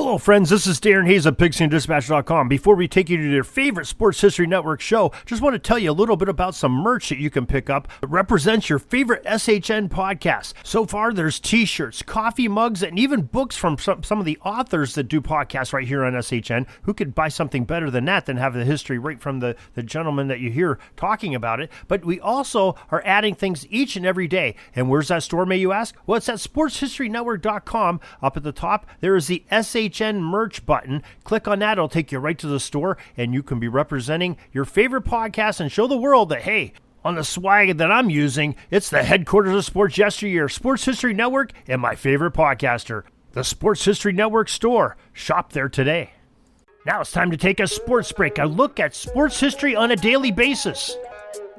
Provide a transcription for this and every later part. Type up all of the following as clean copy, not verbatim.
Hello, friends. This is Darren Hayes of Pigskin.com. Before we take you to your favorite Sports History Network show, just want to tell you a little bit about some merch that you can pick up that represents your favorite SHN podcast. So far, there's t-shirts, coffee mugs, and even books from some of the authors that do podcasts right here on SHN. Who could buy something better than that, than have the history right from the gentleman that you hear talking about it? But we also are adding things each and every day. And where's that store, may you ask? Well, it's at SportsHistoryNetwork.com. Up at the top, there is the SHN merch button. Click on that. It'll take you right to the store, and you can be representing your favorite podcast and show the world that, hey, on the swag that I'm using, it's the headquarters of sports yesteryear, Sports History Network, and my favorite podcaster, the Sports History Network store. Shop there today. Now it's time to take a sports break, a look at sports history on a daily basis.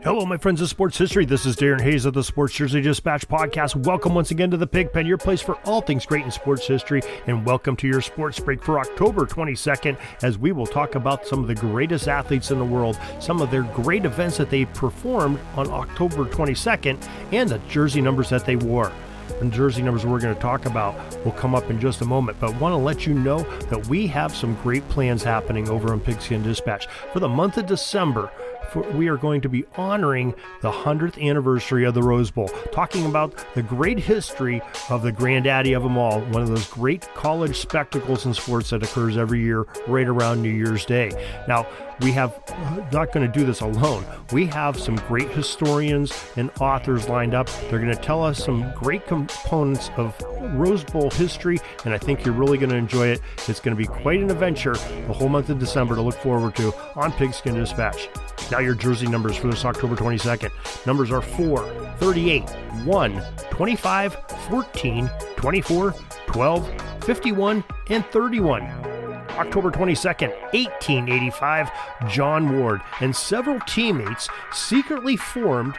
Hello, my friends of sports history. This is Darren Hayes of the Sports Jersey Dispatch podcast. Welcome once again to the Pigpen, your place for all things great in sports history, and welcome to your sports break for October 22nd, as we will talk about some of the greatest athletes in the world, some of their great events that they performed on October 22nd, and the jersey numbers that they wore. And jersey numbers we're going to talk about will come up in just a moment, but want to let you know that we have some great plans happening over on Pigskin Dispatch. For the month of December, we are going to be honoring the 100th anniversary of the Rose Bowl, talking about the great history of the granddaddy of them all, one of those great college spectacles in sports that occurs every year right around New Year's Day. Now, we have not going to do this alone. We have some great historians and authors lined up. They're going to tell us some great components of Rose Bowl history, and I think you're really going to enjoy it. It's going to be quite an adventure the whole month of December to look forward to on Pigskin Dispatch. Now your jersey numbers for this October 22nd. Numbers are 4, 38, 1, 25, 14, 24, 12, 51, and 31. October 22nd, 1885, John Ward and several teammates secretly formed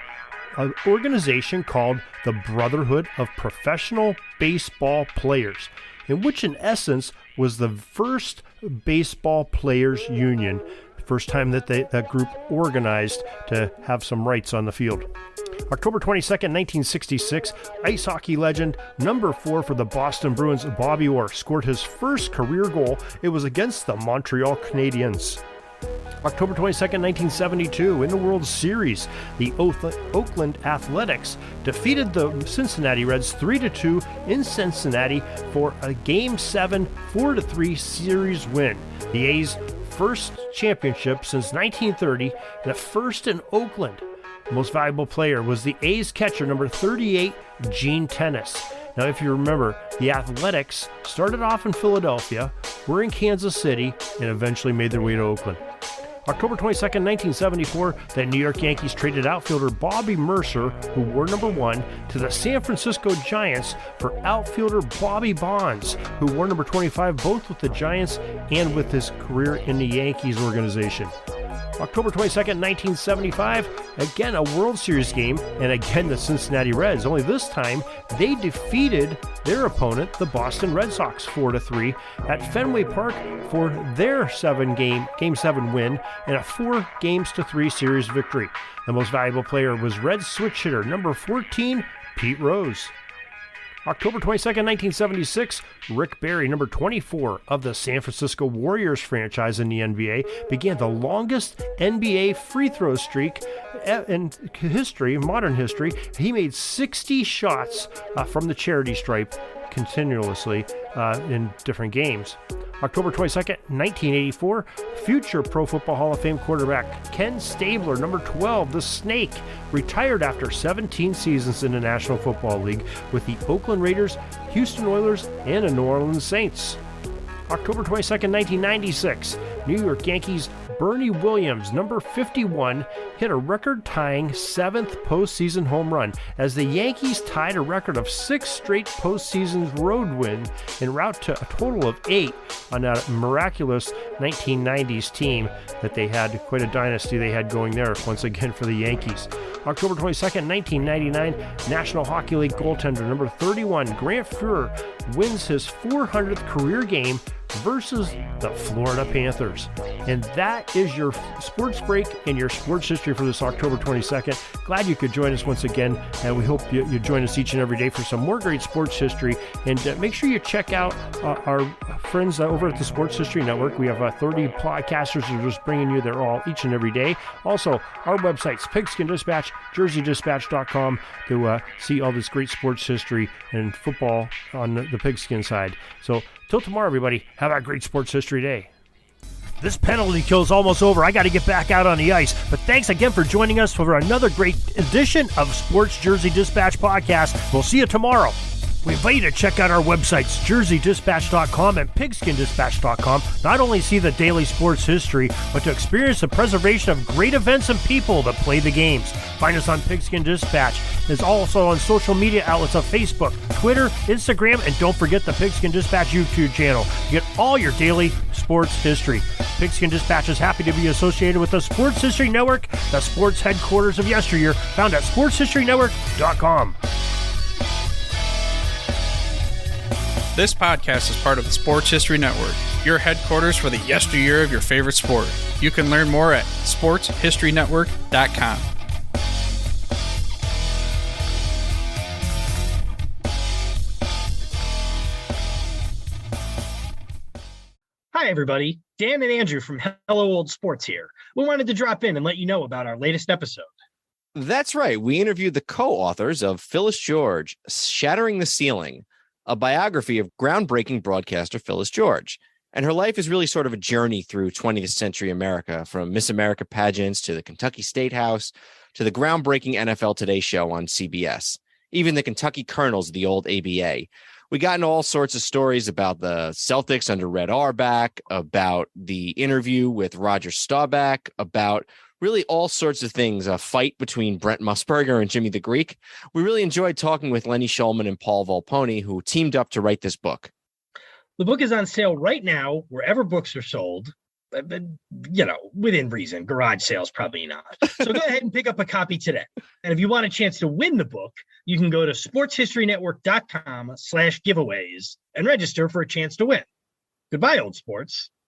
an organization called the Brotherhood of Professional Baseball Players, in which in essence was the first baseball players union. First time that that group organized to have some rights on the field. October 22nd, 1966, ice hockey legend, number 4 for the Boston Bruins, Bobby Orr, scored his first career goal. It was against the Montreal Canadiens. October 22nd, 1972, in the World Series, the Oakland Athletics defeated the Cincinnati Reds 3-2 in Cincinnati for a Game 7 4-3 series win. The A's first championship since 1930, the first in Oakland. The most valuable player was the A's catcher, number 38, Gene Tennis. Now, if you remember, the Athletics started off in Philadelphia, were in Kansas City, and eventually made their way to Oakland. October 22nd, 1974, the New York Yankees traded outfielder Bobby Mercer, who wore number 1, to the San Francisco Giants for outfielder Bobby Bonds, who wore number 25, both with the Giants and with his career in the Yankees organization. October 22nd, 1975, again a World Series game, and again the Cincinnati Reds, only this time they defeated their opponent, the Boston Red Sox, 4-3 at Fenway Park for their Game 7 win and a 4-3 series victory. The most valuable player was Red switch hitter number 14, Pete Rose. October 22nd, 1976, Rick Barry, number 24 of the San Francisco Warriors franchise in the NBA, began the longest NBA free throw streak in history, modern history. He made 60 shots from the charity stripe continuously in different games. October 22nd, 1984, future Pro Football Hall of Fame quarterback Ken Stabler, number 12, the Snake, retired after 17 seasons in the National Football League with the Oakland Raiders, Houston Oilers, and the New Orleans Saints. October 22nd, 1996, New York Yankees Bernie Williams, number 51, hit a record-tying 7th postseason home run as the Yankees tied a record of 6 straight postseason road wins en route to a total of 8 on that miraculous 1990s team that they had. Quite a dynasty they had going there once again for the Yankees. October 22nd, 1999, National Hockey League goaltender number 31, Grant Fuhr, wins his 400th career game versus the Florida Panthers. And that is your sports break and your sports history for this October 22nd. Glad you could join us once again, and we hope you join us each and every day for some more great sports history. And make sure you check out our friends over at the Sports History Network. We have 30 podcasters who are just bringing you there all each and every day. Also, our websites, Pigskin Dispatch, JerseyDispatch.com, to see all this great sports history and football on the Pigskin side. So, till tomorrow, everybody, have a great sports history day. This penalty kill is almost over. I got to get back out on the ice. But thanks again for joining us for another great edition of Sports Jersey Dispatch Podcast. We'll see you tomorrow. We invite you to check out our websites, JerseyDispatch.com and PigskinDispatch.com. Not only see the daily sports history, but to experience the preservation of great events and people that play the games. Find us on Pigskin Dispatch. It's also on social media outlets of Facebook, Twitter, Instagram, and don't forget the Pigskin Dispatch YouTube channel. You get all your daily sports history. Pigskin Dispatch is happy to be associated with the Sports History Network, the sports headquarters of yesteryear, found at sportshistorynetwork.com. This podcast is part of the Sports History Network, your headquarters for the yesteryear of your favorite sport. You can learn more at sportshistorynetwork.com. Hi, everybody. Dan and Andrew from Hello Old Sports here. We wanted to drop in and let you know about our latest episode. That's right. We interviewed the co-authors of Phyllis George, Shattering the Ceiling, a biography of groundbreaking broadcaster Phyllis George. And her life is really sort of a journey through 20th century America, from Miss America pageants to the Kentucky State House to the groundbreaking NFL Today show on CBS, even the Kentucky Colonels of the old ABA. We got into all sorts of stories about the Celtics under Red Auerbach, about the interview with Roger Staubach, about really all sorts of things, a fight between Brent Musburger and Jimmy the Greek. We really enjoyed talking with Lenny Shulman and Paul Volpone, who teamed up to write this book. The book is on sale right now, wherever books are sold. Within reason. Garage sales, probably not. So go ahead and pick up a copy today. And if you want a chance to win the book, you can go to sportshistorynetwork.com/giveaways and register for a chance to win. Goodbye, old sports.